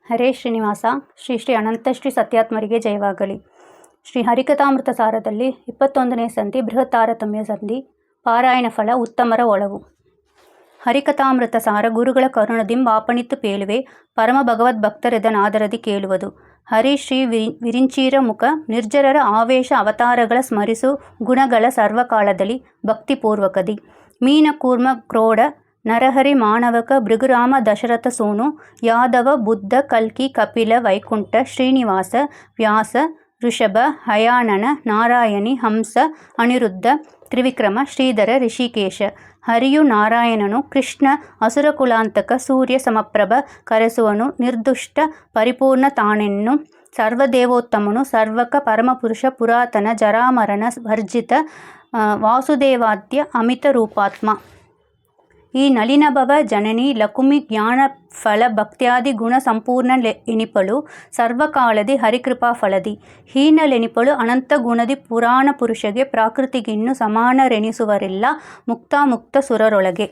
ಹರೇ ಶ್ರೀನಿವಾಸ. ಶ್ರೀ ಶ್ರೀ ಅನಂತ ಶ್ರೀ ಸತ್ಯಾತ್ಮರಿಗೆ ಜಯವಾಗಲಿ. ಶ್ರೀ ಹರಿಕಥಾಮೃತ ಸಾರದಲ್ಲಿ 21ನೇ ಸಂಧಿ ಬೃಹತ್ ತಾರತಮ್ಯ ಸಂಧಿ. ಪಾರಾಯಣ ಫಲ ಉತ್ತಮರ ಒಳವು. ಹರಿಕಥಾಮೃತ ಸಾರ ಗುರುಗಳ ಕರುಣದಿಂ ಆಪಣಿತ್ತು ಪೇಳುವೆ ಪರಮ ಭಗವದ್ಭಕ್ತರೆದನಾದರದಿ ಕೇಳುವುದು. ಹರಿ ಶ್ರೀ ವಿರಿಂಚೀರ ಮುಖ ನಿರ್ಜರರ ಆವೇಶ ಅವತಾರಗಳ ಸ್ಮರಿಸು ಗುಣಗಳ ಸರ್ವಕಾಲದಲ್ಲಿ ಭಕ್ತಿಪೂರ್ವಕದಿ. ಮೀನ ಕೂರ್ಮ ಕ್ರೋಡ ನರಹರಿ ಮಾನವಕ ಭೃಗುರಾಮ ದಶರಥ ಸೋನು ಯಾದವ ಬುದ್ಧ ಕಲ್ಕಿ ಕಪಿಲ ವೈಕುಂಠ ಶ್ರೀನಿವಾಸ ವ್ಯಾಸ ಋಷಭ ಹಯಾನನ ನಾರಾಯಣಿ ಹಂಸ ಅನಿರುದ್ಧ ತ್ರಿವಿಕ್ರಮ ಶ್ರೀಧರ ಋಷಿಕೇಶ. ಹರಿಯು ನಾರಾಯಣನು ಕೃಷ್ಣ ಅಸುರಕುಲಾಂತಕ ಸೂರ್ಯ ಸಮಪ್ರಭ ಕರೆಸುವನು ನಿರ್ದುಷ್ಟ ಪರಿಪೂರ್ಣ ತಾನೆನ್ನು ಸರ್ವದೇವೋತ್ತಮನು ಸರ್ವಕ ಪರಮಪುರುಷ ಪುರಾತನ ಜರಾಮರಣ ವರ್ಜಿತ ವಾಸುದೇವಾದ್ಯ ಅಮಿತ ರೂಪಾತ್ಮ. ಈ ನಳಿನಭವ ಜನನಿ ಲಕುಮಿ ಜ್ಞಾನ ಫಲ ಭಕ್ತ್ಯಾದಿ ಗುಣ ಸಂಪೂರ್ಣ ಎನಿಪಳು ಸರ್ವಕಾಲದಿ ಹರಿಕೃಪಾ ಫಲದಿ. ಹೀನಲೆನಿಪಳು ಅನಂತ ಗುಣದಿ ಪುರಾಣ ಪುರುಷಗೆ ಪ್ರಾಕೃತಿಗಿನ್ನು ಸಮಾನರೆನಿಸುವರಿಲ್ಲ ಮುಕ್ತಾಮುಕ್ತ ಸುರರೊಳಗೆ.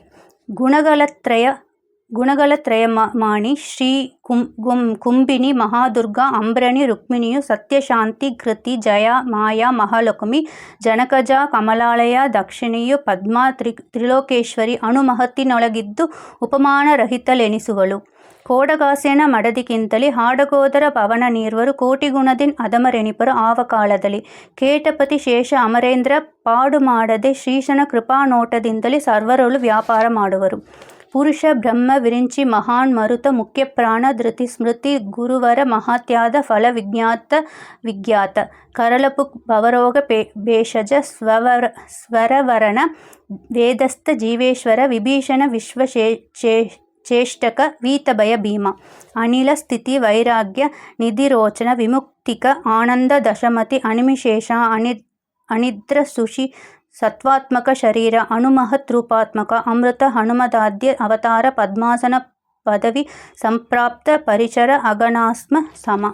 ಗುಣಗಳ ಮಾಣಿ ಶ್ರೀ ಕುಂಭಿನಿ ಮಹಾದುರ್ಗಾ ಅಂಬ್ರಣಿ ರುಕ್ಮಿಣಿಯು ಸತ್ಯಶಾಂತಿ ಕೃತಿ ಜಯ ಮಾಯಾ ಮಹಾಲಕ್ಷ್ಮಿ ಜನಕಜಾ ಕಮಲಾಲಯ ದಕ್ಷಿಣಿಯು ಪದ್ಮಾ ತ್ರಿಲೋಕೇಶ್ವರಿ ಅಣುಮಹತ್ತಿನೊಳಗಿದ್ದು ಉಪಮಾನರಹಿತಲೆನಿಸುವಳು. ಕೋಡಗಾಸ್ಯನ ಮಡದಿಗಿಂತಲಿ ಹಾಡಗೋದರ ಪವನ ನೀರ್ವರು ಕೋಟಿಗುಣದಿನ್ ಅದಮರೆನಿಪರು ಆವ ಕಾಲದಲ್ಲಿ. ಕೇಟಪತಿ ಶೇಷ ಅಮರೇಂದ್ರ ಪಾಡು ಮಾಡದೆ ಶ್ರೀಶನ ಕೃಪಾನೋಟದಿಂದಲೇ ಸರ್ವರೊಳು ವ್ಯಾಪಾರ ಮಾಡುವರು. ಪುರುಷ ಬ್ರಹ್ಮ ವಿರಿಂಚಿ ಮಹಾನ್ ಮರುತ ಮುಖ್ಯ ಪ್ರಾಣ ಧೃತಿ ಸ್ಮೃತಿ ಗುರುವರ ಮಹಾತ್ಯಾದ ಫಲ ವಿಜ್ಞಾತ ಕರಳಪು ಭವರೋಗ ಭೇಷಜ ಸ್ವರವರಣ ವೇದಸ್ಥ ಜೀವೇಶ್ವರ ವಿಭೀಷಣ ಚೇಷ್ಟಕ ವೀತಭಯ ಭೀಮ ಅನಿಲ ಸ್ಥಿತಿ ವೈರಾಗ್ಯ ನಿಧಿರೋಚನ ವಿಮುಕ್ತಿಕ ಆನಂದ ದಶಮತಿ ಅನಿಮಿಶೇಷ ಅನಿದ್ರ ಸುಷಿ ಸತ್ವಾತ್ಮಕ ಶರೀರ ಅಣುಮಹತ್ ರೂಪಾತ್ಮಕ ಅಮೃತ ಹನುಮದಾದ್ಯ ಅವತಾರ ಪದ್ಮಾಸನ ಪದವಿ ಸಂಪ್ರಾಪ್ತ ಪರಿಚರ ಅಗಣಾಸ್ಮ ಸಮ.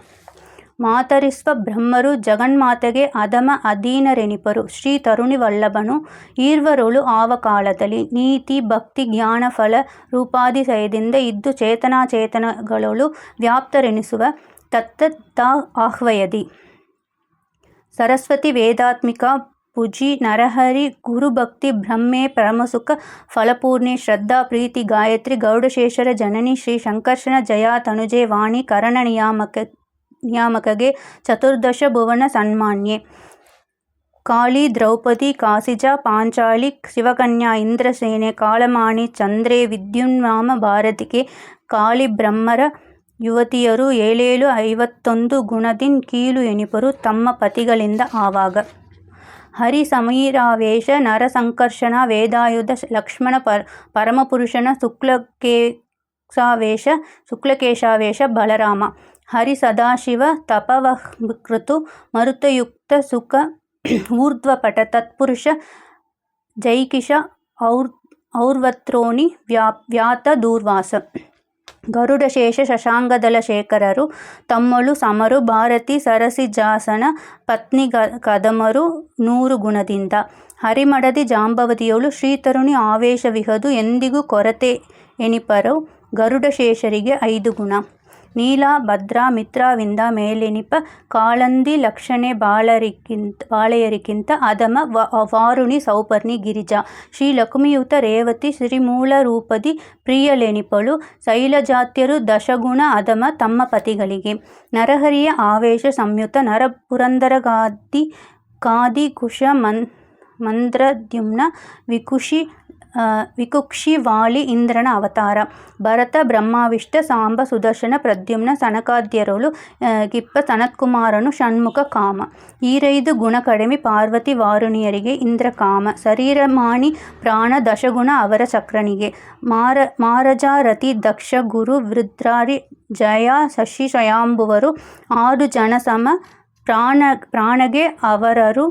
ಮಾತರಿಸ್ವ ಬ್ರಹ್ಮರು ಜಗನ್ಮಾತೆಗೆ ಅಧಮ ಅಧೀನರೆನಿಪರು ಶ್ರೀ ತರುಣಿ ವಲ್ಲಭನು ಈರ್ವರೊಳು ಆವ ಕಾಲದಲ್ಲಿ. ನೀತಿ ಭಕ್ತಿ ಜ್ಞಾನ ಫಲ ರೂಪಾದಿಶಯದಿಂದ ಇದ್ದು ಚೇತನಾಚೇತನಗಳೊಳು ವ್ಯಾಪ್ತರೆನಿಸುವ ತತ್ತ ಆಹ್ವಯದಿ. ಸರಸ್ವತಿ ವೇದಾತ್ಮಿಕ ಪೂಜಿ ನರಹರಿ ಗುರುಭಕ್ತಿ ಬ್ರಹ್ಮೆ ಪರಮಸುಖ ಫಲಪೂರ್ಣೆ ಶ್ರದ್ಧಾ ಪ್ರೀತಿ ಗಾಯತ್ರಿ ಗೌಡಶೇಷರ ಜನನಿ ಶ್ರೀ ಶಂಕರ್ಷಣ ಜಯಾ ತನುಜೆ ವಾಣಿ ಕರಣ ನಿಯಾಮಕಗೆ ಚತುರ್ದಶ ಭುವನ ಸನ್ಮಾನ್ಯೆ. ಕಾಳಿ ದ್ರೌಪದಿ ಕಾಸಿಜ ಪಾಂಚಾಲಿ ಶಿವಕನ್ಯಾ ಇಂದ್ರಸೇನೆ ಕಾಳಮಾಣಿ ಚಂದ್ರೇ ವಿದ್ಯುನ್ಮಾಮ ಭಾರತಿಗೆ ಕಾಳಿ ಬ್ರಹ್ಮರ ಯುವತಿಯರು 751 ಗುಣದಿನ್ ಕೀಳು ಎನಿಪರು ತಮ್ಮ ಪತಿಗಳಿಂದ ಆವಾಗ. ಹರಿ ಸಮೀರಾವೇಶ ನರ ಸಂಕರ್ಷಣ ವೇದಾಯುಧ ಲಕ್ಷ್ಮಣ ಪರಮಪುರುಷನ ಶುಕ್ಲಕೇಶಾವೇಶ ಬಲರಾಮ. ಹರಿ ಸದಾಶಿವ ತಪವಕೃತು ಮರುತಯುಕ್ತ ಸುಖ ಊರ್ಧ್ವಪಟ ತತ್ಪುರುಷ ಜೈಕಿಷ ಔರ್ವತ್ರೋಣಿ ವ್ಯಾತ ದೂರ್ವಾಸ. ಗರುಡಶೇಷ ಶಶಾಂಗದಲ ಶೇಖರರು ತಮ್ಮಳು ಸಮರು ಭಾರತಿ ಸರಸಿಜಾಸನ ಪತ್ನಿ ಕದಮರು 100 ಗುಣದಿಂದ. ಹರಿಮಡದಿ ಜಾಂಬವತಿಯಳು ಶ್ರೀತರುಣಿ ಆವೇಶವಿಹದು ಎಂದಿಗೂ ಕೊರತೆ ಎನಿಪರು ಗರುಡಶೇಷರಿಗೆ 5 ಗುಣ. ನೀಲ ಭದ್ರ ಮಿತ್ರವಿಂದ ಮೇಲೆನಿಪ ಕಾಳಂದಿ ಲಕ್ಷಣೆ ಬಾಳೆಯರಿಗಿಂತ ಅಧಮ ವಾರುಣಿ ಸೌಪರ್ಣಿ ಗಿರಿಜಾ. ಶ್ರೀ ಲಕ್ಷ್ಮಿಯುತ ರೇವತಿ ಶ್ರೀಮೂಲ ರೂಪದಿ ಪ್ರಿಯಲೆನಿಪಳು ಶೈಲಜಾತ್ಯರು ದಶಗುಣ ಅಧಮ ತಮ್ಮ ಪತಿಗಳಿಗೆ. ನರಹರಿಯ ಆವೇಶ ಸಂಯುತ ನರ ಪುರಂದರಗಾದಿ ಕುಶ ಮಂದ್ರದ್ಯುಮ್ನ ವಿಕುಕ್ಷಿ ವಾಲಿ ಇಂದ್ರನ ಅವತಾರ. ಭರತ ಬ್ರಹ್ಮಾವಿಷ್ಟ ಸಾಂಬ ಸುದರ್ಶನ ಪ್ರದ್ಯುಮ್ನ ಸನಕಾದ್ಯರೊಳು ಗಿಪ್ಪ ಸನತ್ಕುಮಾರನು ಷಣ್ಮುಖ ಕಾಮ. ಈರೈದು ಗುಣ ಕಡಿಮೆ ಪಾರ್ವತಿ ವಾರುಣಿಯರಿಗೆ ಇಂದ್ರ ಕಾಮ. ಶರೀರಮಾಣಿ ಪ್ರಾಣ ದಶಗುಣ ಅವರ ಚಕ್ರನಿಗೆ. ಮಾರಜಾರತಿ ದಕ್ಷ ಗುರು ವೃದ್ರಾರಿ ಜಯ ಶಶಿ ಸ್ವಯಾಂಬುವರು 6 ಜನ ಸಮ ಪ್ರಾಣಗೆ ಅವರರು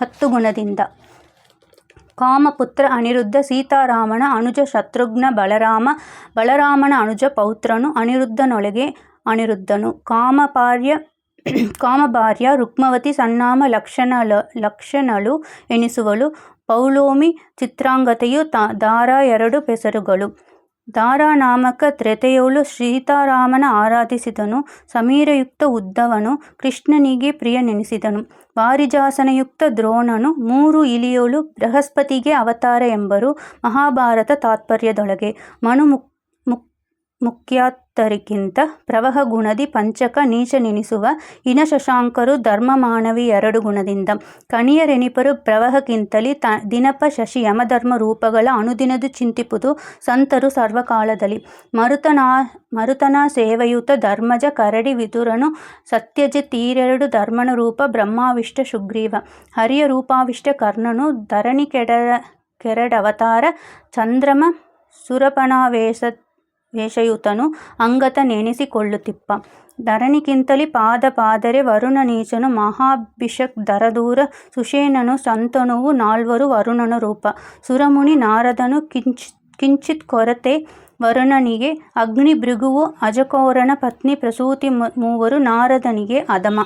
10 ಗುಣದಿಂದ. ಕಾಮಪುತ್ರ ಅನಿರುದ್ಧ ಸೀತಾರಾಮನ ಅನುಜ ಶತ್ರುಘ್ನ ಬಲರಾಮನ ಅನುಜ ಪೌತ್ರನು ಅನಿರುದ್ಧನೊಳಗೆ ಅನಿರುದ್ಧನು. ಕಾಮಭಾರ್ಯ ರುಕ್ಮವತಿ ಸನ್ನಾಮ ಲಕ್ಷಣಳು ಎನಿಸುವಳು. ಪೌಲೋಮಿ ಚಿತ್ರಾಂಗತೆಯು ದಾರ 2 ಪೆಸರುಗಳು. ದಾರಾನಾಮಕ ತ್ರೇತೆಯೋಳು ಸೀತಾರಾಮನ ಆರಾಧಿಸಿದನು. ಸಮೀರಯುಕ್ತ ಉದ್ಧವನು ಕೃಷ್ಣನಿಗೆ ಪ್ರಿಯನೆನಿಸಿದನು. ವಾರಿಜಾಸನಯುಕ್ತ ದ್ರೋಣನು 3 ಇಲಿಯೋಳು ಬೃಹಸ್ಪತಿಗೆ ಅವತಾರ ಎಂಬರು ಮಹಾಭಾರತ ತಾತ್ಪರ್ಯದೊಳಗೆ. ಮನು ಮುಖ್ಯಾತರಿಗಿಂತ ಪ್ರವಹ ಗುಣದಿ ಪಂಚಕ ನೀಚನೆನಿಸುವ ಇನ ಶಶಾಂಕರು ಧರ್ಮ ಮಾನವಿ 2 ಗುಣದಿಂದ. ಕಣಿಯರೆನಿಪರು ಪ್ರವಹಕ್ಕಿಂತಲಿ ದಿನಪ ಶಶಿ ಯಮಧರ್ಮ ರೂಪಗಳ ಅನುದಿನದು ಚಿಂತಿಪುದು ಸಂತರು ಸರ್ವಕಾಲದಲ್ಲಿ. ಮರುತನ ಸೇವೆಯುತ ಧರ್ಮಜ ಕರಡಿ ವಿದುರನು ಸತ್ಯಜಿತ್ ಈರೆರಡು ಧರ್ಮನ ರೂಪ ಬ್ರಹ್ಮಾವಿಷ್ಟ ಸುಗ್ರೀವ. ಹರಿಯ ರೂಪಾವಿಷ್ಟ ಕರ್ಣನು ಧರಣಿ ಕೆರಡವತಾರ ಚಂದ್ರಮ ಸುರಪಣಾವೇಶಯುತನು ಅಂಗತ ನೆನೆಸಿಕೊಳ್ಳುತ್ತಿಪ್ಪ. ಧರಣಿಗಿಂತಲಿ ಪಾದರೆ ವರುಣ ನೀಚನು ಮಹಾಭಿಷಕ್ ದರದೂರ ಸುಷೇಣನು ಸಂತನುವು 4 ವರುಣನ ರೂಪ. ಸುರಮುನಿ ನಾರದನು ಕಿಂಚಿತ್ ಕೊರತೆ ವರುಣನಿಗೆ. ಅಗ್ನಿ ಭೃಗುವು ಅಜಕೋರನ ಪತ್ನಿ ಪ್ರಸೂತಿ 3 ನಾರದನಿಗೆ ಅಧಮ.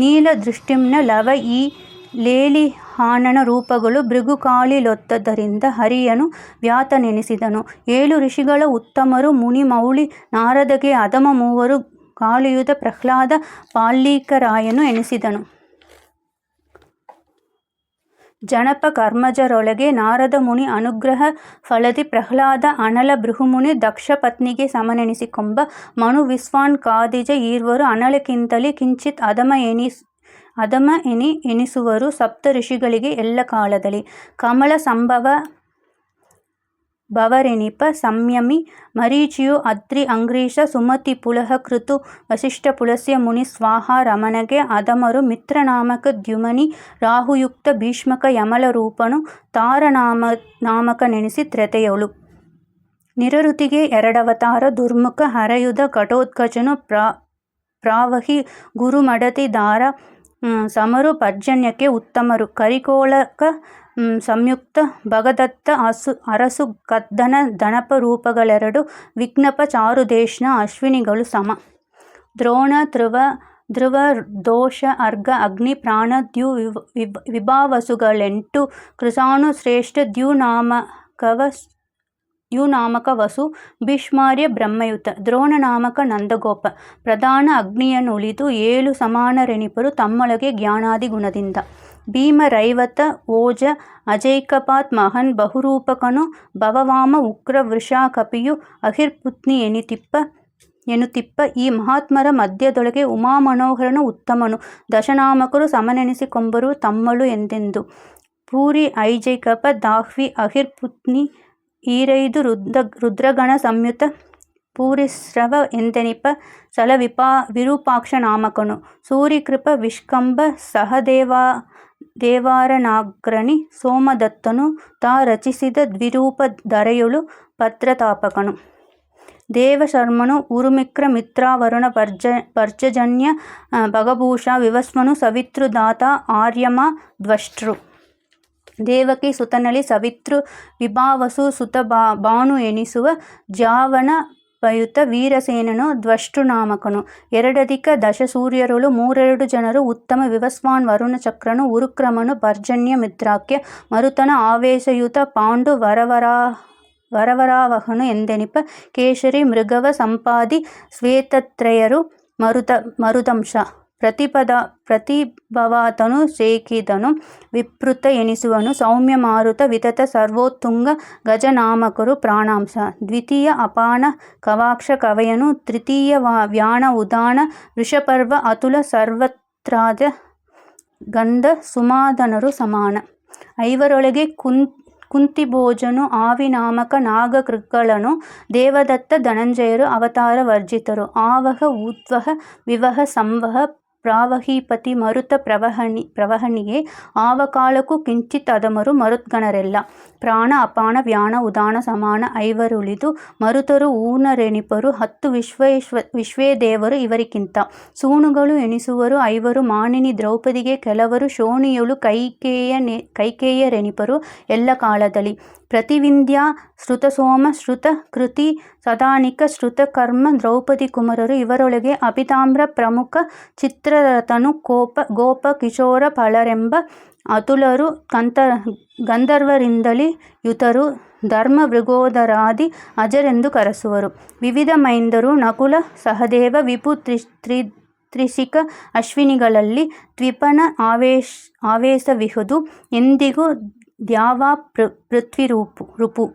ನೀಲ ದೃಷ್ಟಿಮ್ನ ಲವ ಈ ಲೇಲಿಹಾನನ ರೂಪಗಳು ಭೃಗುಕಾಳಿಲೊತ್ತದ್ದರಿಂದ ಹರಿಯನು ವ್ಯಾತನೆನಿಸಿದನು. 7 ಋಷಿಗಳ ಉತ್ತಮರು ಮುನಿ ಮೌಳಿ ನಾರದಗೆ ಅಧಮ 3 ಕಾಳಿಯುಧ ಪ್ರಹ್ಲಾದ ಪಾಲೀಕರಾಯನು ಎನಿಸಿದನು. ಜನಪ ಕರ್ಮಜರೊಳಗೆ ನಾರದ ಮುನಿ ಅನುಗ್ರಹ ಫಲದಿ ಪ್ರಹ್ಲಾದ ಅನಲ ಭೃಗುಮುನಿ ದಕ್ಷ ಪತ್ನಿಗೆ ಸಮನೆನಿಸಿಕೊಂಬ. ಮನು ವಿಶ್ವಾನ್ ಕಾದಿಜ ಈರ್ವರು ಅನಲಕ್ಕಿಂತಲಿ ಕಿಂಚಿತ್ ಅಧಮ ಎನಿಸುವರು ಸಪ್ತ ಋಷಿಗಳಿಗೆ ಎಲ್ಲ ಕಾಲದಲ್ಲಿ. ಕಮಲ ಸಂಭವ ಭವರೆನಿಪ ಸಂಯಮಿ ಮರೀಚಿಯು ಅದ್ರಿ ಅಂಗ್ರೀಷ ಸುಮತಿ ಪುಲಹ ಕೃತು ವಸಿಷ್ಠ ಪುಲಸ್ಯ ಮುನಿ ಸ್ವಾಹ ರಮಣಗೆ ಅಧಮರು. ಮಿತ್ರನಾಮಕ ದ್ಯುಮನಿ ರಾಹುಯುಕ್ತ ಭೀಷ್ಮಕ ಯಮಲ ರೂಪನು ತಾರನಾಮಕ ನೆನೆಸಿ ತ್ರೇತೆಯೋಳು. ನಿರಋತಿಗೆ 2 ಅವತಾರ ದುರ್ಮುಖ ಹರಯುಧ ಘಟೋತ್ಕಚನು ಪ್ರಾವಹಿ ಗುರುಮಡತಿ ದಾರ ಸಮರು ಪರ್ಜನ್ಯಕ್ಕೆ ಉತ್ತಮರು. ಕರಿಕೋಳಕ ಸಂಯುಕ್ತ ಭಗದತ್ತ ಅರಸು ಕದ್ದನ ದಣಪ ರೂಪಗಳೆರಡು ವಿಘ್ನಪ ಚಾರುದೇಶ್ನ ಅಶ್ವಿನಿಗಳು ಸಮ. ದ್ರೋಣ ಧ್ರುವ ದೋಷ ಅರ್ಘ ಅಗ್ನಿ ಪ್ರಾಣ ದ್ಯು ವಿಭಾವಸುಗಳೆಂಟು. ಕೃಸಾಣು ಶ್ರೇಷ್ಠ ದ್ಯುನಾಮಕ ವಸು ಭೀಷ್ಮಾರ್ಯ ಬ್ರಹ್ಮಯುತ. ದ್ರೋಣನಾಮಕ ನಂದಗೋಪ ಪ್ರಧಾನ ಅಗ್ನಿಯನುಳಿದು 7 ಸಮಾನರೆನಿಪರು ತಮ್ಮೊಳಗೆ ಜ್ಞಾನಾದಿ ಗುಣದಿಂದ. ಭೀಮ ರೈವತ ಓಜ ಅಜೈಕಪಾತ್ ಮಹನ್ ಬಹುರೂಪಕನು ಭವವಾಮ ಉಗ್ರ ವೃಷಾ ಕಪಿಯು ಅಹಿರ್ಪುತ್ನಿ ಎನುತಿಪ್ಪ. ಈ ಮಹಾತ್ಮರ ಮಧ್ಯದೊಳಗೆ ಉಮಾಮನೋಹರನು ಉತ್ತಮನು. ದಶನಾಮಕರು ಸಮನೆನಿಸಿಕೊಂಬರು ತಮ್ಮಳು ಎಂದೆಂದು. ಪೂರಿ ಐಜೈಕಪ ದಾಹ್ವಿ ಅಹಿರ್ಪುತ್ನಿ ಈರೈದು ರುದ್ರಗಣ ಸಂಯುತ ಪೂರಿಸ್ರವ ಎಂದೆನಿಪ. ಸಲ ವಿರೂಪಾಕ್ಷ ನಾಮಕನು ಸೂರಿಕೃಪ ವಿಷ್ಕಂಭ ಸಹದೇವಾರನಾಗ್ರಣಿ ಸೋಮದತ್ತನು ತಾ ರಚಿಸಿದ ದ್ವಿರೂಪ ಧರೆಯೊಳು ಪತ್ರತಾಪಕನು. ದೇವಶರ್ಮನು ಉರುಮಿಕ್ರ ಮಿತ್ರಾವರುಣ ಪರ್ಜನ್ಯ ಭಗಭೂಷ ವಿವಸ್ವನು ಸವಿತೃದಾತ ಆರ್ಯಮ ದ್ವಷ್ಟೃ. ದೇವಕಿ ಸುತನಲಿ ಸವಿತೃ ವಿಭಾವಸು ಸುತ ಭಾನು ಎನಿಸುವ ಜಾವನ ಪಯುತ ವೀರಸೇನನು ದ್ವಷ್ಟೃನಾಮಕನು. 2 ದಶ ಸೂರ್ಯರೊಳು 3 ಜನರು ಉತ್ತಮ. ವಿವಸ್ವಾನ್ ವರುಣ ಚಕ್ರನು ಉರುಕ್ರಮನು ಪರ್ಜನ್ಯ ಮಿತ್ರಾಖ್ಯ ಮರುತನ ಆವೇಶಯುತ ಪಾಂಡು ವರವರಾವಹನು ಎಂದೆನಿಪ. ಕೇಶರಿ ಮೃಗವ ಸಂಪಾದಿ ಶ್ವೇತತ್ರಯರು ಮರುದಂಶ ಪ್ರತಿಭವಾತನು ಶೇಖಿದನು ವಿಪೃತ ಎನಿಸುವನು. ಸೌಮ್ಯ ಮಾರುತ ವಿತತ ಸರ್ವೋತ್ತುಂಗ ಗಜನಾಮಕರು ಪ್ರಾಣಾಂಶ. ದ್ವಿತೀಯ ಅಪಾನ ಕವಾಕ್ಷ ಕವಯನು ತೃತೀಯ ವ್ಯಾಣ ಉದಾನ ವೃಷಪರ್ವ ಅತುಲ ಸರ್ವತ್ರಾದ ಗಂಧ ಸುಮಾದನರು ಸಮಾನ. 5ರೊಳಗೆ ಕುಂತಿಭೋಜನು ಆವಿನಾಮಕ ನಾಗಕೃಗಳನು ದೇವದತ್ತ ಧನಂಜಯರು ಅವತಾರ ವರ್ಜಿತರು. ಆವಹ ಉದ್ವಹ ವಿವಹ ಸಂವಹ ಪ್ರಾವಹೀಪತಿ ಮರುತ ಪ್ರವಹನಿಗೆ ಆವಕಾಲಕ್ಕೂ ಕಿಂಚಿತ್ ಅಧಮರು ಮರುದ್ಗಣರೆಲ್ಲ. ಪ್ರಾಣ ಅಪಾನ ವ್ಯಾಣ ಉದಾನ ಸಮಾನ 5 ಮರುತರು ಊನರೆನಿಪರು 10 ವಿಶ್ವೇದೇವರು ಇವರಿಗಿಂತ. ಸೂನುಗಳು ಎನಿಸುವರು 5 ಮಾನಿನಿ ದ್ರೌಪದಿಗೆ ಕೆಲವರು. ಶೋಣಿಯೊಳು ಕೈಕೇಯರೆನಿಪರು ಎಲ್ಲ ಕಾಲದಲ್ಲಿ. ಪ್ರತಿವಿಂಧ್ಯ ಶ್ರುತಸೋಮ ಶ್ರುತ ಕೃತಿ ಸದಾನಿಕ ಶ್ರುತಕರ್ಮ ದ್ರೌಪದಿ ಕುಮಾರರು. ಇವರೊಳಗೆ ಅಭಿತಾಮ್ರ ಪ್ರಮುಖ ಚಿತ್ರರಥನು ಗೋಪ ಕಿಶೋರ ಫಲರೆಂಬ ಅತುಲರು ಗಂಧರ್ವರಿಂದಲಿ ಯುತರು. ಧರ್ಮ ಮೃಗೋದರಾದಿ ಅಜರೆಂದು ಕರೆಸುವರು. ವಿವಿಧ ಮೈಂದರು ನಕುಲ ಸಹದೇವ ವಿಪು ತ್ರಿಸಿಕ ಅಶ್ವಿನಿಗಳಲ್ಲಿ ದ್ವಿಪನ ಆವೇಶವಿಹುದು ಎಂದಿಗೂ ದ್ಯಾವಾ ಪೃಥ್ವಿರೂಪು.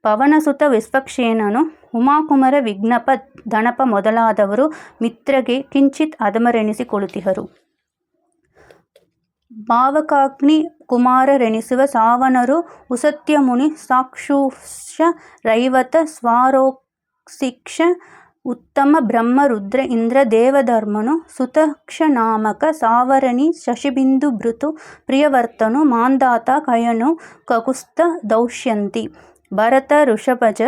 ಪವನಸುತ ವಿಶ್ವಕ್ಸೇನನು ಉಮಾಕುಮಾರ ವಿಘ್ನಪ ಧನಪ ಮೊದಲಾದವರು ಮಿತ್ರಗೆ ಕಿಂಚಿತ್ ಅಧಮರೆನಿಸಿಕೊಳ್ಳುತ್ತಿಹರು. ಭಾವಕಾಗ್ನಿ ಕುಮಾರರೆನಿಸುವ ಸಾವನರು ಉಸತ್ಯಮುನಿ ಸಾಕ್ಷುಷ ರೈವತ ಸ್ವಾರೋಕ್ಷಿಕ್ಷ ಉತ್ತಮ ಬ್ರಹ್ಮ ರುದ್ರ ಇಂದ್ರ ದೇವಧರ್ಮನು ಸುತಕ್ಷನಾಮಕ ಸಾವರಣಿ ಶಶಿಬಿಂದು ಭೃತು ಪ್ರಿಯವರ್ತನು ಮಾಂಧಾತ ಕಯನು ಕಕುಸ್ತ ದೌಶ್ಯಂತಿ ಭರತ ಋಷಭಜ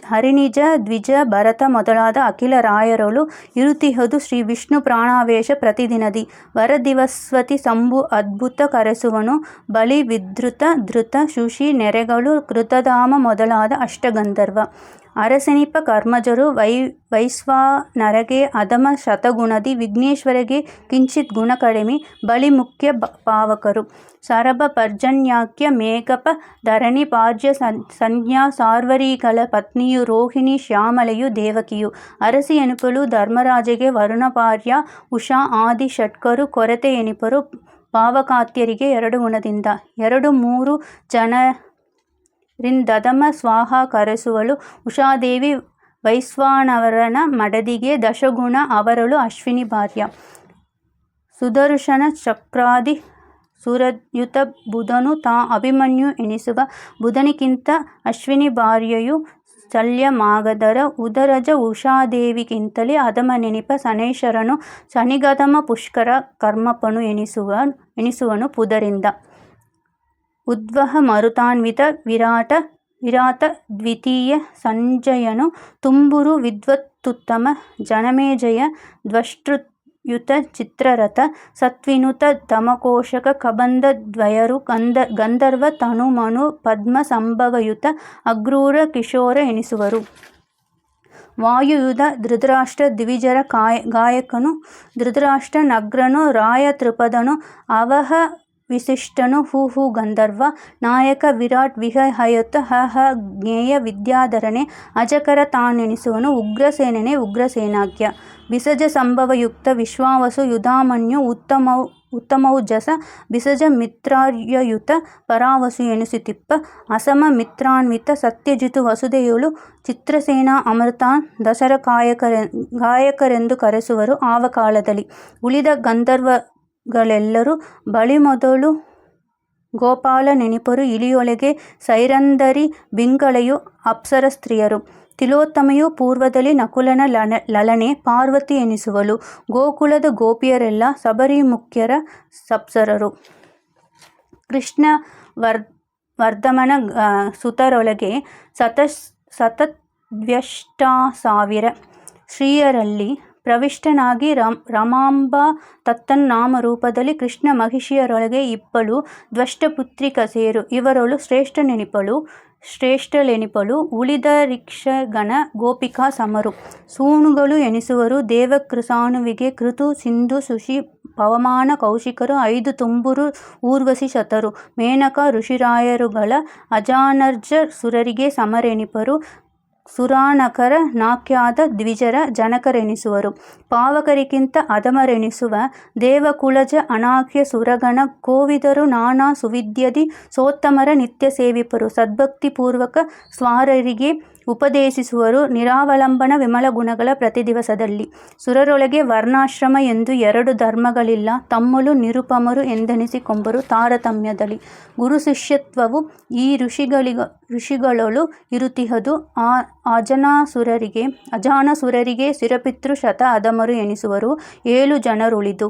ಹರಿನಿಜ ದ್ವಿಜ ಭರತ ಮೊದಲಾದ ಅಖಿಲ ರಾಯರಳು ಇರುತಿಹದು ಶ್ರೀ ವಿಷ್ಣು ಪ್ರಾಣಾವೇಶ ಪ್ರತಿದಿನದಿ. ವರದಿವಸ್ವತಿ ಸಂಭು ಅದ್ಭುತ ಕರೆಸುವನು ಬಲಿ ವಿಧೃತ ಧೃತ ಶುಶಿ ನೆರೆಗಳು ಕೃತಧಾಮ ಮೊದಲಾದ ಅಷ್ಟಗಂಧರ್ವ. ಅರಸೆನಿಪ ಕರ್ಮಜರು ವೈಶ್ವಾನರಗೆ ಅಧಮ ಶತಗುಣದಿ ವಿಘ್ನೇಶ್ವರಗೆ ಕಿಂಚಿತ್ ಗುಣ ಕಡಿಮೆ ಬಲಿ ಮುಖ್ಯ ಪಾವಕರು. ಸರಭ ಪರ್ಜನ್ಯಾಖ್ಯ ಮೇಘಪ ಧರಣಿ ಪಾರ್ಜ್ಯ ಸಂಜ್ಞಾ ಸಾರ್ವರಿಗಳ ಪತ್ನಿಯು ರೋಹಿಣಿ ಶ್ಯಾಮಲೆಯು ದೇವಕಿಯು. ಅರಸಿ ಎನಿಪಳು ಧರ್ಮರಾಜಗೆ ವರುಣಪಾರ್ಯ ಉಷಾ ಆದಿ ಷಟ್ಕರು ಕೊರತೆ ಎನಿಪರು ಪಾವಕಾತ್ಯರಿಗೆ 2 ಗುಣದಿಂದ. 2-3 ಜನರಿಂದಧಮ ಸ್ವಾಹ ಕರೆಸುವಳು ಉಷಾದೇವಿ ವೈಶ್ವಾನರನ ಮಡದಿಗೆ ದಶಗುಣ ಅವರಳು ಅಶ್ವಿನಿ ಭಾರ್ಯ. ಸುದರ್ಶನ ಚಕ್ರಾದಿ ಸುರಯುತ ಬುಧನು ತಾ ಅಭಿಮನ್ಯು ಎನಿಸುವ ಬುಧನಿಗಿಂತ ಅಶ್ವಿನಿ ಭಾರ್ಯೆಯು ಶಲ್ಯಮಾಗಧರ ಉದರಜ ಉಷಾದೇವಿಗಿಂತಲೇ ಅಧಮನೆನಿಪ ಶನೈಶ್ಚರನು ಶನಿಗಧಮ ಪುಷ್ಕರ ಕರ್ಮಪನು ಎನಿಸುವನು ಪುದರಿಂದ. ಉದ್ವಹ ಮರುತಾನ್ವಿತ ವಿರಾಟ ದ್ವಿತೀಯ ಸಂಜಯನು ತುಂಬುರು ವಿದ್ವತ್ತುತ್ತಮ ಜನಮೇಜಯ ದ್ವಷ್ಟೃಯುತ ಚಿತ್ರರಥ ಸತ್ವಿನುತ ತಮಕೋಶಕ ಕಬಂಧ ದ್ವಯರು ಗಂಧರ್ವ ತನುಮನು ಪದ್ಮ ಸಂಭವಯುತ ಅಗ್ರೂರ ಕಿಶೋರ ಎನಿಸುವರು. ವಾಯುಯುಧ ಧೃತರಾಷ್ಟ್ರ ದ್ವಿಜರ ಗಾಯಕನು ಧೃತರಾಷ್ಟ್ರ ನಗ್ರನು ರಾಯ ತ್ರಿಪದನು ಅವಹ ವಿಶಿಷ್ಟನು ಹೂ ಗಂಧರ್ವ ನಾಯಕ ವಿರಾಟ್ ವಿಹಯತ ಜ್ಞೇಯ ವಿದ್ಯಾಧರನೆ ಅಜಕರ ತಾನೆನಿಸುವನು ಉಗ್ರಸೇನನೆ ಉಗ್ರಸೇನಾಖ್ಯ. ಬಿಸಜ ಸಂಭವಯುಕ್ತ ವಿಶ್ವಾವಸು ಯುಧಾಮನ್ಯು ಉತ್ತಮೌಜಸ ಬಿಸಜ ಮಿತ್ರಾರ್ಯಯುತ ಪರಾವಸು ಎನಿಸುತ್ತಿಪ್ಪ. ಅಸಮ ಮಿತ್ರಾನ್ವಿತ ಸತ್ಯಜಿತು ವಸುದೆಯಳು ಚಿತ್ರಸೇನ ಅಮೃತಾನ್ ದಶರ ಗಾಯಕರೆಂದು ಕರೆಸುವರು ಆವ ಕಾಲದಲ್ಲಿ. ಉಳಿದ ಗಂಧರ್ವಗಳೆಲ್ಲರೂ ಬಳಿ ಮೊದಲು ಗೋಪಾಲ ನೆನಿಪರು ಇಳಿಯೊಳಗೆ ಸೈರಂಧರಿ ಬಿಂಕಳೆಯು ಅಪ್ಸರ ಸ್ತ್ರೀಯರು. ತಿಲೋತ್ತಮೆಯು ಪೂರ್ವದಲ್ಲಿ ನಕುಲನ ಲಲನೆ ಪಾರ್ವತಿ ಎನಿಸುವಳು. ಗೋಕುಲದ ಗೋಪಿಯರೆಲ್ಲ ಶಬರಿಮುಖ್ಯರ ಸಪ್ಸರರು. ಕೃಷ್ಣ ವರ್ಧಮನ ಸುತರೊಳಗೆ ಸತದ್ವ್ಯಷ್ಟಾಸಾವಿರ ಸ್ತ್ರೀಯರಲ್ಲಿ ಪ್ರವಿಷ್ಟನಾಗಿ ರಮಾಂಬಾ ತತ್ತನ್ನಾಮರೂಪದಲ್ಲಿ ಕೃಷ್ಣ ಮಹಿಷಿಯರೊಳಗೆ ಇಬ್ಬಳು ದ್ವಷ್ಟಪುತ್ರಿಕಸೇರು. ಇವರಳು ಶ್ರೇಷ್ಠಳೆನಿಪಳು ಉಳಿದರಿಕ್ಷಗಣ ಗೋಪಿಕಾ ಸಮರು. ಸೂನುಗಳು ಎನಿಸುವರು ದೇವಕೃಸಾನುವಿಗೆ ಕೃತು ಸಿಂಧು ಸುಶಿ ಪವಮಾನ ಕೌಶಿಕರು 5 ತುಂಬುರು ಊರ್ವಶಿ ಶತರು. ಮೇನಕ ಋಷಿರಾಯರುಗಳ ಅಜಾನರ್ಜ ಸುರರಿಗೆ ಸಮರೆನಿಪರು ಸುರಾನಕರ ನಾಕ್ಯಾದ ದ್ವಿಜರ ಜನಕರೆನಿಸುವರು. ಪಾವಕರಿಗಿಂತ ಅಧಮರೆನಿಸುವ ದೇವಕುಲಜ ಅನಾಖ್ಯ ಸುರಗಣ ಕೋವಿದರು ನಾನಾ ಸುವಿದ್ಯದಿ ಸೋತ್ತಮರ ನಿತ್ಯ ಸೇವಿಪರು. ಸದ್ಭಕ್ತಿಪೂರ್ವಕ ಸ್ವಾರರಿಗೆ ಉಪದೇಶಿಸುವರು ನಿರಾವಲಂಬನ ವಿಮಲ ಗುಣಗಳ ಪ್ರತಿದಿವಸದಲ್ಲಿ. ಸುರರೊಳಗೆ ವರ್ಣಾಶ್ರಮ ಎಂದು 2 ಧರ್ಮಗಳಿಲ್ಲ ತಮ್ಮಳು ನಿರುಪಮರು ಎಂದೆನಿಸಿಕೊಂಬರು ತಾರತಮ್ಯದಲ್ಲಿ. ಗುರು ಶಿಷ್ಯತ್ವವು ಈ ಋಷಿಗಳೊಳು ಇರುತಿಹದು. ಅಜಾನಸುರರಿಗೆ ಶಿರಪಿತೃ ಶತ ಅಧಮರು ಎನಿಸುವರು 7 ಜನರುಳಿದು.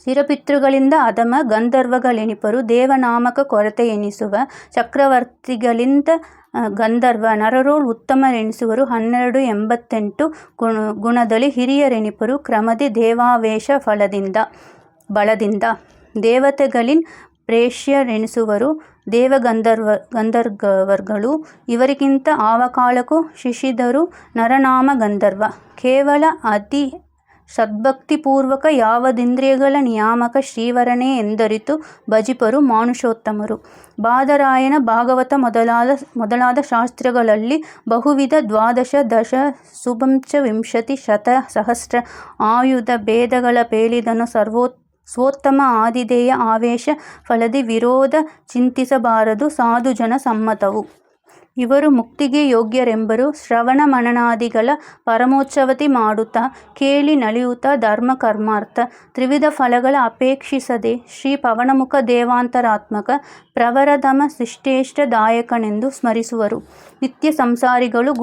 ಶಿರಪಿತೃಗಳಿಂದ ಅಧಮ ಗಂಧರ್ವಗಳೆನಿಪರು ದೇವನಾಮಕ ಕೊರತೆ ಎನಿಸುವ. ಚಕ್ರವರ್ತಿಗಳಿಂದ ಗಂಧರ್ವ ನರರೋಳ್ ಉತ್ತಮರೆನಿಸುವರು 1288 ಗುಣದಲ್ಲಿ. ಹಿರಿಯರೆನಿಪರು ಕ್ರಮದಿ ದೇವಾವೇಶ ಬಳದಿಂದ. ದೇವತೆಗಳಿನ್ ಪ್ರೇಷ್ಯರೆನಿಸುವರು ದೇವಗಂಧರ್ವಗಳು. ಇವರಿಗಿಂತ ಆವಕಾಳಕ್ಕೂ ಶಿಶಿಧರು ನರನಾಮ ಗಂಧರ್ವ. ಕೇವಲ ಅತಿ ಸದ್ಭಕ್ತಿಪೂರ್ವಕ ಯಾವದಿಂದ್ರಿಯಗಳ ನಿಯಾಮಕ ಶ್ರೀವರನೇ ಎಂದರಿತು ಭಜಿಪರು ಮಾನುಷೋತ್ತಮರು. ಬಾದರಾಯಣ ಭಾಗವತ ಮೊದಲಾದ ಶಾಸ್ತ್ರಗಳಲ್ಲಿ ಬಹುವಿಧ ದ್ವಾದಶ ದಶ ಸುಪಂಚವಿಂಶತಿ ಶತ ಸಹಸ್ರ ಆಯುಧ ಭೇದಗಳ ಪೇಳಿದನು ಸ್ವೋತ್ತಮ ಆದಿದೇಯ ಆವೇಶ ಫಲದಿ ವಿರೋಧ ಚಿಂತಿಸಬಾರದು ಸಾಧುಜನ ಸಮ್ಮತವು. ಇವರು ಮುಕ್ತಿಗೆ ಯೋಗ್ಯರೆಂಬರು ಶ್ರವಣ ಮನನಾದಿಗಳ ಪರಮೋತ್ಸವತಿ ಮಾಡುತ್ತಾ ಕೇಳಿ ನಲಿಯುತ್ತಾ ಧರ್ಮ ಕರ್ಮಾರ್ಥ ತ್ರಿವಿಧ ಫಲಗಳ ಅಪೇಕ್ಷಿಸದೆ ಶ್ರೀ ಪವನಮುಖ ದೇವಾಂತರಾತ್ಮಕ ಪ್ರವರಧಮ ಶಿಷ್ಟೇಷ್ಟದಾಯಕನೆಂದು ಸ್ಮರಿಸುವರು. ನಿತ್ಯ ಸಂಸಾರಿಗಳು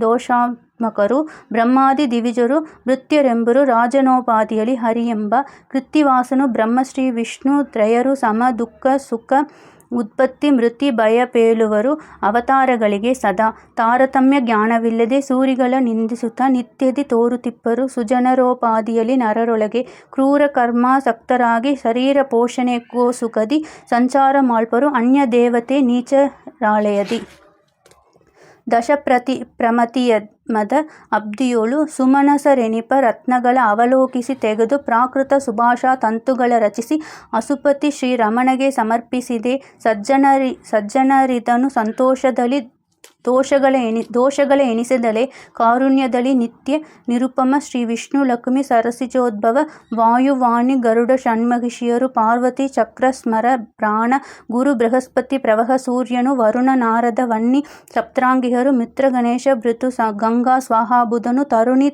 ದೋಷಾತ್ಮಕರು ಬ್ರಹ್ಮಾದಿ ದಿವಿಜರು ಭೃತ್ಯರೆಂಬರು ರಾಜನೋಪಾದಿಯಲ್ಲಿ ಹರಿಯೆಂಬ ಕೃತ್ತಿವಾಸನು ಬ್ರಹ್ಮಶ್ರೀ ವಿಷ್ಣು ತ್ರಯರು ಸಮ ದುಃಖ ಸುಖ ಉತ್ಪತ್ತಿ ಮೃತಿ ಭಯ ಪೇಳುವರು. ಅವತಾರಗಳಿಗೆ ಸದಾ ತಾರತಮ್ಯ ಜ್ಞಾನವಿಲ್ಲದೆ ಸೂರಿಗಳ ನಿಂದಿಸುತ್ತಾ ನಿತ್ಯದಿ ತೋರುತಿಪ್ಪರು. ಸುಜನರೋಪಾದಿಯಲ್ಲಿ ನರರೊಳಗೆ ಕ್ರೂರ ಕರ್ಮಾಸಕ್ತರಾಗಿ ಶರೀರ ಪೋಷಣೆಗೋಸುಕದಿ ಸಂಚಾರ ಮಾಳ್ಪರು. ಅನ್ಯ ದೇವತೆ ನೀಚರಾಳೆಯದಿ ಪ್ರಮತಿಯಮದ ಅಬ್ದಿಯೋಳು ಸುಮನಸರೆನಿಪ ರತ್ನಗಳ ಅವಲೋಕಿಸಿ ತೆಗೆದು ಪ್ರಾಕೃತ ಸುಭಾಷಾ ತಂತುಗಳ ರಚಿಸಿ ಅಸುಪತಿ ಶ್ರೀ ರಮಣಗೆ ಸಮರ್ಪಿಸಿದೆ. ಸಜ್ಜನರಿದನು ಸಂತೋಷದಲ್ಲಿ ದೋಷಗಳ ಎಣಿಸದಲೆ ಕಾರುಣ್ಯದಲ್ಲಿ ನಿತ್ಯ ನಿರುಪಮ ಶ್ರೀ ವಿಷ್ಣು ಲಕ್ಷ್ಮಿ ಸರಸಿಜೋದ್ಭವ ವಾಯುವಾಣಿ ಗರುಡ ಷಣ್ಮಹಿಷಿಯರು ಪಾರ್ವತಿ ಚಕ್ರ ಸ್ಮರ ಪ್ರಾಣ ಗುರು ಬೃಹಸ್ಪತಿ ಪ್ರವಹ ಸೂರ್ಯನು ವರುಣ ನಾರದ ವನ್ನಿ ಸಪ್ತಾಂಗಿಹರು ಮಿತ್ರ ಗಣೇಶ ಭೃತು ಗಂಗಾ ಸ್ವಾಹಾಬುಧನು ತರುಣಿ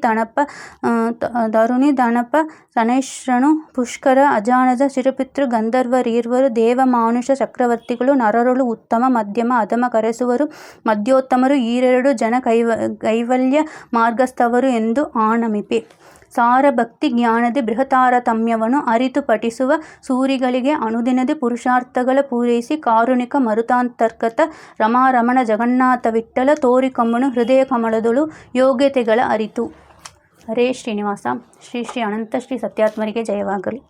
ದನಪ ಸನೇಶ್ರನು ಪುಷ್ಕರ ಅಜಾನಜ ಶಿರಪಿತೃ ಗಂಧರ್ವರೀರ್ವರು ದೇವ ಮಾನುಷ ಚಕ್ರವರ್ತಿಗಳು ನರರೊಳು ಉತ್ತಮ ಮಧ್ಯಮ ಅಧಮ ಕರೆಸುವರು ಮಧ್ಯೋತ್ತಮರು ಈರೆರಡು ಜನ ಕೈವಲ್ಯ ಮಾರ್ಗಸ್ಥವರು ಎಂದು ಆನಮಿಪೆ. ಸಾರ ಭಕ್ತಿ ಜ್ಞಾನದಿ ಬೃಹತಾರತಮ್ಯವನ್ನು ಅರಿತು ಪಠಿಸುವ ಸೂರಿಗಳಿಗೆ ಅನುದಿನದಿ ಪುರುಷಾರ್ಥಗಳ ಪೂರೈಸಿ ಕಾರುಣಿಕ ಮರುತಾಂತರ್ಗತ ರಮಾರಮಣ ಜಗನ್ನಾಥ ವಿಠ್ಠಲ ತೋರಿಕಮ್ಮನು ಹೃದಯ ಕಮಲದೊಳು ಯೋಗ್ಯತೆಗಳ ಅರಿತು. ಹರೇ ಶ್ರೀನಿವಾಸ. ಶ್ರೀ ಶ್ರೀ ಅನಂತ ಶ್ರೀ ಸತ್ಯಾತ್ಮರಿಗೆ ಜಯವಾಗಲಿ.